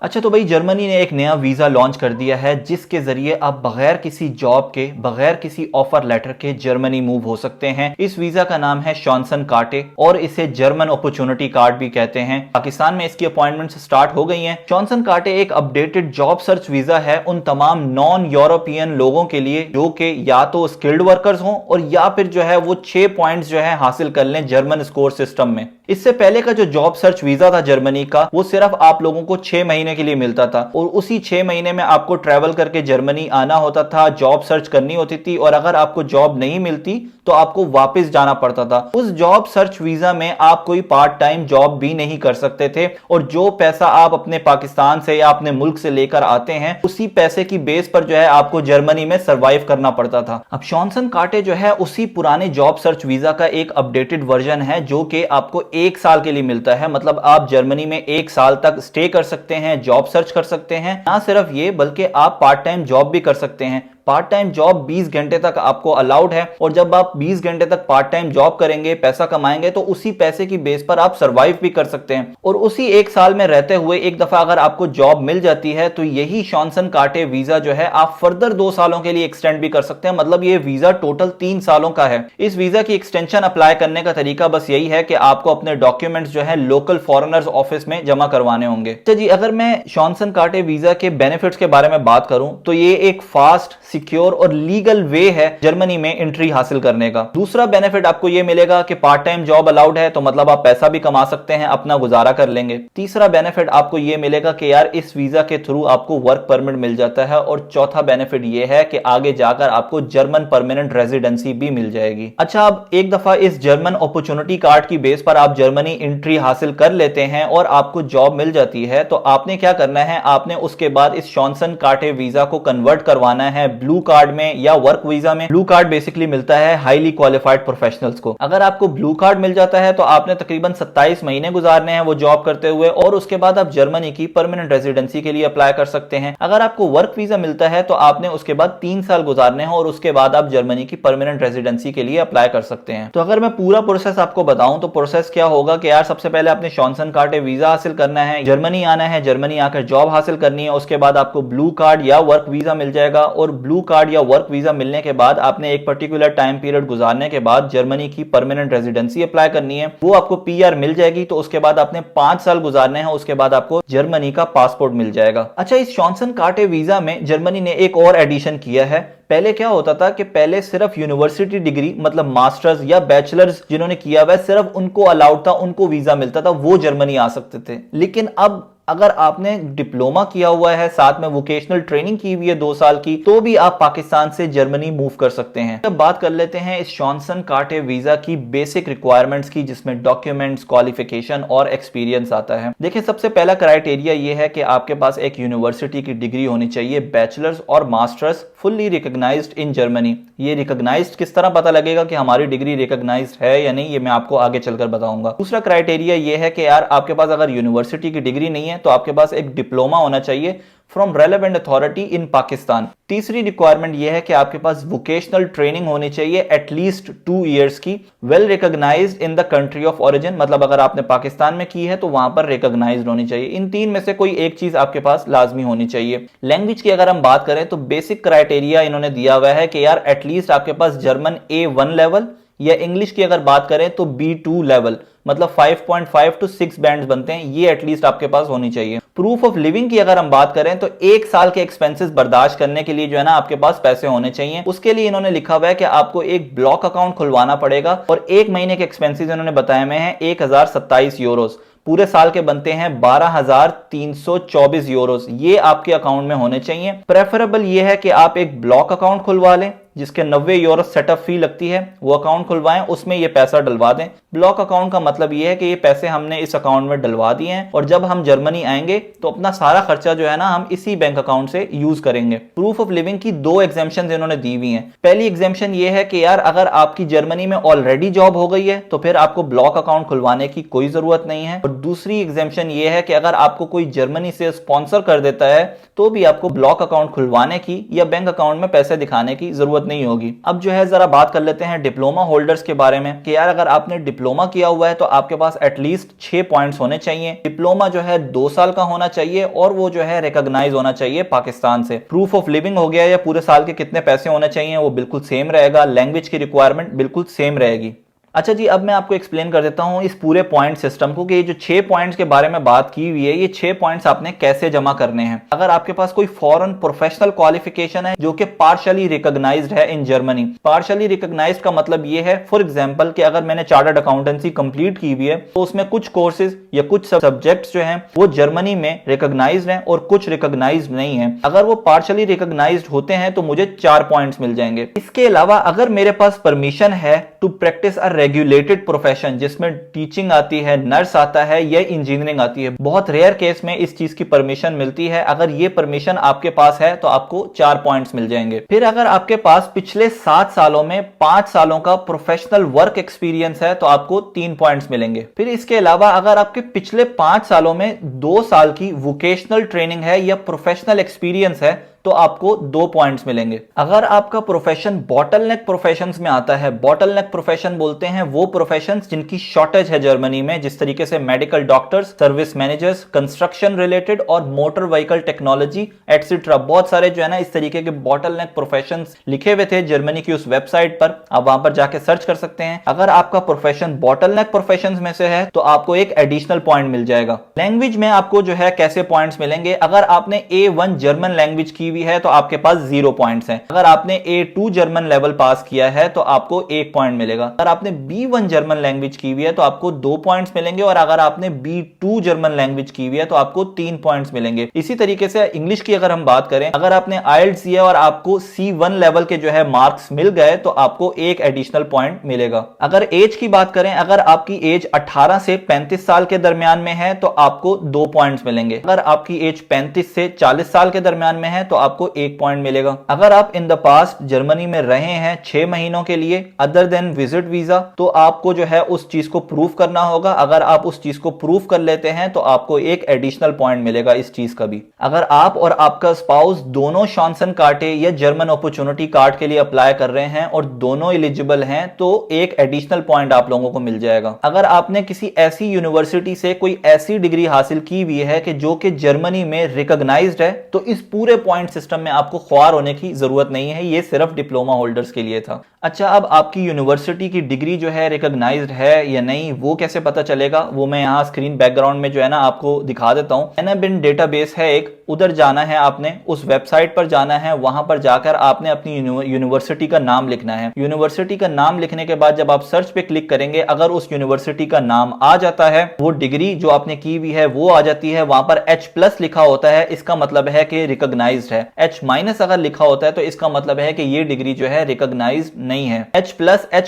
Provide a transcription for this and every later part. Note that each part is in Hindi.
अच्छा, तो भाई जर्मनी ने एक नया वीज़ा लॉन्च कर दिया है जिसके ज़रिए आप बगैर किसी जॉब के, बगैर किसी ऑफर लेटर के जर्मनी मूव हो सकते हैं। इस वीज़ा का नाम है शॉन्सन कार्टे और इसे जर्मन अपॉर्चुनिटी कार्ड भी कहते हैं। पाकिस्तान में इसकी अपॉइंटमेंट्स स्टार्ट हो गई हैं। शॉन्सन कार्टे एक अपडेटेड जॉब सर्च वीज़ा है उन तमाम नॉन यूरोपियन लोगों के लिए जो कि या तो स्किल्ड वर्कर्स हों और या फिर जो है वो 6 पॉइंट्स जो है हासिल कर लें जर्मन स्कोर सिस्टम में। इससे पहले का जो जॉब सर्च वीज़ा था जर्मनी का, वो सिर्फ आप लोगों को 6 महीने के लिए मिलता था और उसी 6 महीने में आपको ट्रैवल करके जर्मनी आना होता था, जॉब सर्च करनी होती थी और अगर आपको जॉब नहीं मिलती तो आपको वापस जाना पड़ता था। उस जॉब सर्च वीजा में आप कोई पार्ट टाइम जॉब भी नहीं कर सकते थे और जो पैसा आप अपने पाकिस्तान से या अपने मुल्क से लेकर आते हैं उसी पैसे की बेस पर जो है आपको जर्मनी में सरवाइव करना पड़ता था। अब शॉन्सन कार्टे जो है उसी पुराने जॉब सर्च वीजा का एक अपडेटेड वर्जन है जो कि आपको 1 साल के लिए मिलता है। मतलब आप जर्मनी में 1 साल तक स्टे कर सकते हैं, जॉब सर्च कर सकते हैं। ना सिर्फ ये बल्कि आप पार्ट टाइम जॉब भी कर सकते हैं। पार्ट टाइम जॉब 20 घंटे तक आपको अलाउड है और जब आप 20 घंटे तक पार्ट टाइम जॉब करेंगे, पैसा कमाएंगे तो उसी पैसे की बेस पर आप सरवाइव भी कर सकते हैं। और उसी 1 साल में रहते हुए एक दफा अगर आपको जॉब मिल जाती है तो यही शॉन्सन कार्टे वीजा जो है आप फर्दर 2 सालों के लिए एक्सटेंड भी कर सकते हैं। मतलब ये वीजा टोटल 3 सालों का है। इस वीजा की एक्सटेंशन अप्लाई करने का तरीका बस यही है कि आपको अपने डॉक्यूमेंट्स जो है लोकल फॉरेनर्स ऑफिस में जमा करवाने होंगे। तो जी, अगर मैं शॉन्सन कार्टे वीजा के बेनिफिट्स के बारे में बात करूं तो ये एक फास्ट, सिक्योर और लीगल वे है जर्मनी में एंट्री हासिल करने का। दूसरा बेनिफिट आपको यह मिलेगा कि पार्ट टाइम जॉब अलाउड है तो मतलब आप पैसा भी कमा सकते हैं, अपना गुजारा कर लेंगे। तीसरा बेनिफिट आपको यह मिलेगा कि यार इस वीजा के थ्रू आपको वर्क परमिट मिल जाता है। और चौथा बेनिफिट यह है कि आगे जाकर आपको जर्मन परमानेंट रेजिडेंसी भी मिल जाएगी। अच्छा, अब एक दफा इस जर्मन अपॉर्चुनिटी कार्ड की बेस पर आप जर्मनी एंट्री हासिल कर लेते हैं और आपको जॉब मिल जाती है तो आपने क्या करना है, आपने उसके बाद इस शॉन्सन कार्टे वीजा को कन्वर्ट करवाना है ब्लू कार्ड में या वर्क वीजा में। ब्लू कार्ड बेसिकली मिलता है हाईली क्वालिफाइड प्रोफेशनल्स को। अगर आपको ब्लू कार्ड मिल जाता है तो आपने तकरीबन 27 महीने गुजारने हैं वो जॉब करते हुए और उसके बाद आप जर्मनी की परमानेंट रेजिडेंसी के लिए अप्लाई कर सकते हैं। अगर आपको वर्क वीजा मिलता है तो आपने उसके बाद 3 साल गुजारने हैं और उसके बाद आप जर्मनी की परमानेंट रेजिडेंसी के लिए अप्लाई कर सकते हैं। तो अगर मैं पूरा प्रोसेस आपको बताऊं तो प्रोसेस क्या होगा कि यार सबसे पहले आपने शॉन्सन कार्टे वीजा हासिल करना है, जर्मनी आना है, जर्मनी आकर जॉब हासिल करनी है। उसके बाद आपको ब्लू कार्ड या वर्क वीजा मिल जाएगा और ब्लू कार्ड या वर्क वीजा मिलने के बाद आपने एक पर्टिकुलर टाइम पीरियड गुजारने के बाद जर्मनी की परमानेंट रेजिडेंसी अप्लाई करनी है, वो आपको पीआर मिल जाएगी। तो उसके बाद आपने 5 साल गुजारने हैं, उसके बाद आपको जर्मनी का पासपोर्ट मिल जाएगा। अच्छा, इस शॉन्सन कार्टे वीजा में जर्मनी ने एक और एडिशन किया है। पहले क्या होता था कि पहले सिर्फ यूनिवर्सिटी डिग्री मतलब मास्टर्स या बैचलर्स जिन्होंने किया हुआ सिर्फ उनको अलाउड था, उनको वीजा मिलता था, वो जर्मनी आ सकते थे। लेकिन अब अगर आपने डिप्लोमा किया हुआ है, साथ में वोकेशनल ट्रेनिंग की हुई है 2 साल की, तो भी आप पाकिस्तान से जर्मनी मूव कर सकते हैं। अब बात कर लेते हैं इस शॉन्सन कार्टे वीजा की बेसिक रिक्वायरमेंट्स की, जिसमें डॉक्यूमेंट्स, क्वालिफिकेशन और एक्सपीरियंस आता है। देखिए, सबसे पहला क्राइटेरिया यह है कि आपके पास एक यूनिवर्सिटी की डिग्री होनी चाहिए, बैचलर्स और masters fully recognised in Germany. ये रिकॉग्नाइज्ड किस तरह पता लगेगा कि हमारी डिग्री रिकॉग्नाइज्ड है या नहीं, ये मैं आपको आगे चलकर बताऊंगा। दूसरा क्राइटेरिया ये है कि यार आपके पास अगर यूनिवर्सिटी की डिग्री नहीं है तो आपके पास एक डिप्लोमा होना चाहिए from relevant authority in Pakistan. तीसरी रिक्वायरमेंट यह है कि आपके पास वोकेशनल ट्रेनिंग होनी चाहिए एटलीस्ट 2 इयर्स की, well recognised in the country of origin. मतलब अगर आपने पाकिस्तान में की है तो वहां पर रिकॉग्नाइज्ड होनी चाहिए। इन 3 में से कोई एक चीज आपके पास लाजमी होनी चाहिए। लैंग्वेज की अगर हम बात करें तो बेसिक क्राइटेरिया इन्होंने दिया हुआ है कि यार एटलीस्ट आपके पास जर्मन A1 लेवल या इंग्लिश की अगर बात करें तो B2 लेवल, मतलब 5.5 to 6 बैंड्स बनते हैं, ये एटलीस्ट आपके पास होनी चाहिए। प्रूफ ऑफ लिविंग की अगर हम बात करें तो 1 साल के एक्सपेंसेस बर्दाश्त करने के लिए जो है ना आपके पास पैसे होने चाहिए। उसके लिए इन्होंने लिखा हुआ है कि आपको एक ब्लॉक अकाउंट खुलवाना पड़ेगा और 1 महीने के एक्सपेंसेस इन्होंने बताए हुए हैं 1027 यूरोस। पूरे साल के बनते हैं 12,324 यूरोस। ये आपके अकाउंट में होने चाहिए। प्रेफरेबल ये है कि आप एक ब्लॉक अकाउंट खुलवा लें जिसके 90 यूरो सेटअप फी लगती है, वो अकाउंट खुलवाएं, उसमें ये पैसा डलवा दें। ब्लॉक अकाउंट का मतलब ये है कि ये पैसे हमने इस अकाउंट में डलवा दिए हैं और जब हम जर्मनी आएंगे तो अपना सारा खर्चा जो है ना हम इसी बैंक अकाउंट से यूज करेंगे। प्रूफ ऑफ लिविंग की 2 एग्जाम्पशन इन्होंने दी हुई हैं। पहली एग्जाम्पशन ये है कि यार अगर आपकी जर्मनी में ऑलरेडी जॉब हो गई है तो फिर आपको ब्लॉक अकाउंट खुलवाने की कोई जरूरत नहीं है। और दूसरी एग्जाम्पशन ये है कि अगर आपको कोई जर्मनी से स्पॉन्सर कर देता है तो भी आपको ब्लॉक अकाउंट खुलवाने की या बैंक अकाउंट में पैसे दिखाने की जरूरत जरूरत नहीं होगी। अब जो है जरा बात कर लेते हैं डिप्लोमा होल्डर्स के बारे में कि यार अगर आपने डिप्लोमा किया हुआ है तो आपके पास एटलीस्ट 6 पॉइंट्स होने चाहिए। डिप्लोमा जो है 2 साल का होना चाहिए और वो जो है रिकॉग्नाइज होना चाहिए पाकिस्तान से। प्रूफ ऑफ लिविंग हो गया या पूरे साल के कितने पैसे होने चाहिए वो बिल्कुल सेम रहेगा। लैंग्वेज की रिक्वायरमेंट बिल्कुल सेम रहेगी। अच्छा जी, अब मैं आपको एक्सप्लेन कर देता हूं इस पूरे पॉइंट सिस्टम को कि ये जो 6 पॉइंट्स के बारे में बात की हुई है, ये 6 पॉइंट्स आपने कैसे जमा करने हैं। अगर आपके पास कोई फॉरेन प्रोफेशनल क्वालिफिकेशन है जो कि पार्शियली रिकॉग्नाइज्ड है इन जर्मनी। पार्शियली रिकॉग्नाइज्ड का मतलब ये है, फॉर एग्जांपल कि अगर मैंने चार्टर्ड अकाउंटेंसी कंप्लीट की हुई है तो उसमें कुछ कोर्सेज या कुछ सब्जेक्ट्स जो हैं वो जर्मनी में रिकॉग्नाइज्ड हैं और कुछ रिकॉग्नाइज्ड नहीं है। अगर वो पार्शियली रिकॉग्नाइज्ड होते हैं तो मुझे 4 पॉइंट्स मिल जाएंगे। इसके अलावा अगर मेरे पास परमिशन है to practice a regulated profession, जिसमें टीचिंग आती है, नर्स आता है या इंजीनियरिंग आती है, बहुत रेयर केस में इस चीज की परमिशन मिलती है। अगर ये परमिशन आपके पास है तो आपको 4 पॉइंट्स मिल जाएंगे। फिर अगर आपके पास पिछले 7 सालों में 5 सालों का प्रोफेशनल वर्क एक्सपीरियंस है तो आपको 3 पॉइंट्स मिलेंगे। फिर इसके अलावा अगर आपके पिछले 5 सालों में 2 साल की वोकेशनल ट्रेनिंग है या प्रोफेशनल एक्सपीरियंस है तो आपको 2 पॉइंट्स मिलेंगे। अगर आपका प्रोफेशन बॉटलनेक प्रोफेशंस में आता है, बॉटलनेक प्रोफेशन बोलते हैं वो प्रोफेशंस जिनकी शॉर्टेज है जर्मनी में, जिस तरीके से medical doctors, service managers, construction related और मोटर व्हीकल टेक्नोलॉजी एटसेट्रा, बहुत सारे जो है ना इस तरीके के बॉटलनेक प्रोफेशंस लिखे हुए थे जर्मनी की उस वेबसाइट पर, आप वहां पर जाके सर्च कर सकते हैं। अगर आपका प्रोफेशन बॉटलनेक प्रोफेशंस में से है तो आपको एक एडिशनल पॉइंट मिल जाएगा। लैंग्वेज में आपको जो है कैसे पॉइंट्स मिलेंगे, अगर आपने A1 जर्मन लैंग्वेज की है तो आपके पास 0 पॉइंट्स हैं। अगर आपने A2 जर्मन लेवल पास किया है तो आपको 1 पॉइंट मिलेगा। अगर आपने B1 जर्मन लैंग्वेज की हुई है तो आपको 2 पॉइंट्स मिलेंगे और अगर आपने B2 जर्मन लैंग्वेज की हुई है तो आपको 3 पॉइंट्स मिलेंगे। इसी तरीके से इंग्लिश की अगर हम बात करें, अगर आपने IELTS किया और आपको C1 लेवल के जो है मार्क्स मिल गए तो आपको एक एडिशनल पॉइंट मिलेगा। अगर एज की बात करें, अगर आपकी एज 18 से 35 साल के दरमियान में है तो आपको 2 पॉइंट्स मिलेंगे। अगर आपकी एज 35 से 40 साल के दरमियान में है तो आपको 1 पॉइंट मिलेगा। अगर आप इन द पास्ट जर्मनी में रहे हैं 6 महीनों के लिए अदर देन विजिट वीजा तो आपको जो है उस चीज को प्रूव करना होगा। अगर आप उस चीज को प्रूव कर लेते हैं तो आपको एक एडिशनल पॉइंट मिलेगा इस चीज का भी। अगर आप और आपका स्पाउस दोनों शॉन्सन कार्टे या जर्मन अपॉर्चुनिटी कार्ड के लिए अप्लाई कर रहे हैं और दोनों एलिजिबल हैं तो एक एडिशनल पॉइंट आप लोगों को मिल जाएगा। अगर आपने किसी ऐसी यूनिवर्सिटी से कोई ऐसी डिग्री हासिल की हुई है कि जो कि जर्मनी में रिकॉग्नाइज्ड है तो इस पूरे पॉइंट सिस्टम में आपको ख्वार होने की जरूरत नहीं है। ये सिर्फ डिप्लोमा होल्डर्स के लिए था। अच्छा, अब आपकी यूनिवर्सिटी की डिग्री जो है रिकॉग्नाइज्ड है या नहीं वो कैसे पता चलेगा, वो मैं यहाँ स्क्रीन बैकग्राउंड में जो है ना आपको दिखा देता हूँ। NABIN डेटाबेस है एक, उधर जाना है आपने, उस वेबसाइट पर जाना है, वहां पर जाकर आपने अपनी यूनिवर्सिटी का नाम लिखना है। यूनिवर्सिटी का नाम लिखने के बाद जब आप सर्च पे क्लिक करेंगे, अगर उस यूनिवर्सिटी का नाम आ जाता है, वो डिग्री जो आपने की हुई है वो आ जाती है, वहां पर H+ लिखा होता है, इसका मतलब है कि रिकॉग्नाइज्ड है। H- अगर लिखा होता है तो इसका मतलब है कि ये डिग्री जो है रिकॉग्नाइज्ड नहीं है। H+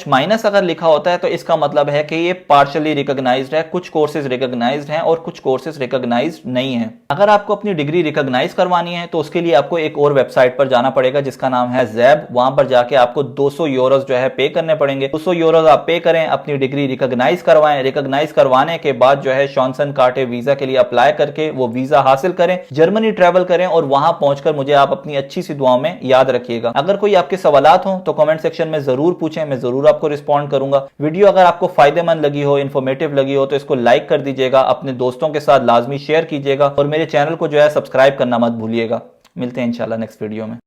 H- अगर लिखा होता है तो इसका मतलब है कि ये पार्शियली रिकॉग्नाइज्ड है, कुछ कोर्सेज रिकॉग्नाइज्ड हैं और कुछ कोर्सेज रिकॉग्नाइज्ड नहीं है। अगर आपको अपनी डिग्री रिकॉग्नाइज करवानी है तो उसके लिए आपको एक और वेबसाइट पर जाना पड़ेगा जिसका नाम है ZEB। वहां पर जाके आपको 200 यूरोस जो है पे करने पड़ेंगे। 200 यूरोस आप पे करें, अपनी डिग्री रिकॉग्नाइज करवाएं। रिकॉग्नाइज करवाने के बाद जो है शॉन्सन कार्टे वीजा के लिए अप्लाई करके वो वीजा हासिल करें, जर्मनी ट्रेवल करें और वहां पहुंचकर मुझे आप अपनी अच्छी सी दुआओं में याद रखिएगा। अगर कोई आपके सवालात हो तो कमेंट सेक्शन में जरूर पूछें, मैं जरूर आपको रिस्पॉन्ड करूंगा। वीडियो अगर आपको फायदेमंद लगी हो, इन्फॉर्मेटिव लगी हो तो इसको लाइक कर दीजिएगा, अपने दोस्तों के साथ लाजमी शेयर कीजिएगा और मेरे चैनल को जो है सब्सक्राइब करना मत भूलिएगा। मिलते हैं इंशाल्लाह नेक्स्ट वीडियो में।